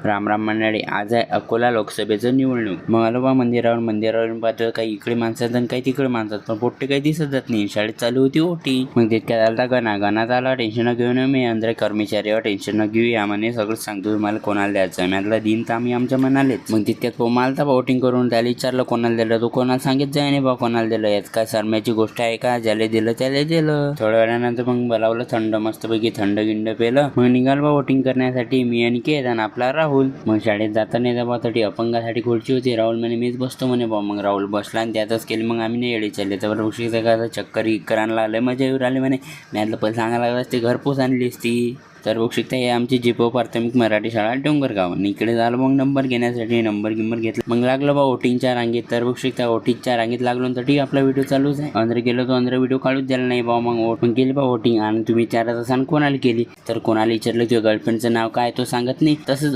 राम राम मंडळी. आज आहे अकोला लोकसभेचं निवडणूक. मग आलो बा मंदिरावरून पाहतो काही इकडे माणसात आणि काही तिकडे माणसात, पण पोट्टे काही दिसत जात नाही. शाळेत चालू होती ओटी. मग तितक्यात आलता गणात आला. टेन्शन घेऊन मी अंदर कर्मचारीवर टेन्शन न घेऊ, यामध्ये सगळं सांगतो तुम्हाला कोणाला द्यायचं. मॅथला दिन तर आम्ही आमच्या मनालेच. मग तितक्यात पोमा आलता वोटिंग करून. त्याला विचारलं कोणाला दिलं, तो कोणाला सांगित जाय नाही बा कोणाला दिलं. यात काय शरमेची गोष्ट आहे का? ज्याला दिलं त्याला दिलं. थोड्या वेळानंतर मग बोलावलं, थंड मस्तपैकी थंड गिंड पेलं. मग निघाल बा वोटिंग करण्यासाठी. मी आणि केत आणि आपला राहुल. मग शाळेत जाताना दबासाठी अपंगासाठी खुर्ची होती. राहुल म्हणे मीच बसतो म्हणे बा. मग राहुल बसला आणि त्यातच केली. मग आम्ही नाही येडे चालले. तर उशीर का चक्कर करायला लागले, मजा येऊ राहिले म्हणे. मी आतलं पण सांगायला लागलं असते घरपोच आणली असती. तर बघ शिकता हे आमची जीपो प्राथमिक मराठी शाळा डोंगरगाव. इकडे झालं मग नंबर घेण्यासाठी. नंबर घेतला. मग लागलं बा वोटिंगच्या रांगेत. तर बघ शिकता वोटिंगच्या रांगेत लागलो तर ठीक आपला व्हिडिओ चालूच आहे. अंदर गेलो तो अंदर व्हिडिओ काढूच द्यायला नाही बा. मग वोटिंग केली बा वोटिंग. आणि तुम्ही विचारत असाल कोणाला केली, तर कोणाला विचारलं तुझ्या गर्लफ्रेंडचं नाव काय तो सांगत नाही. तसंच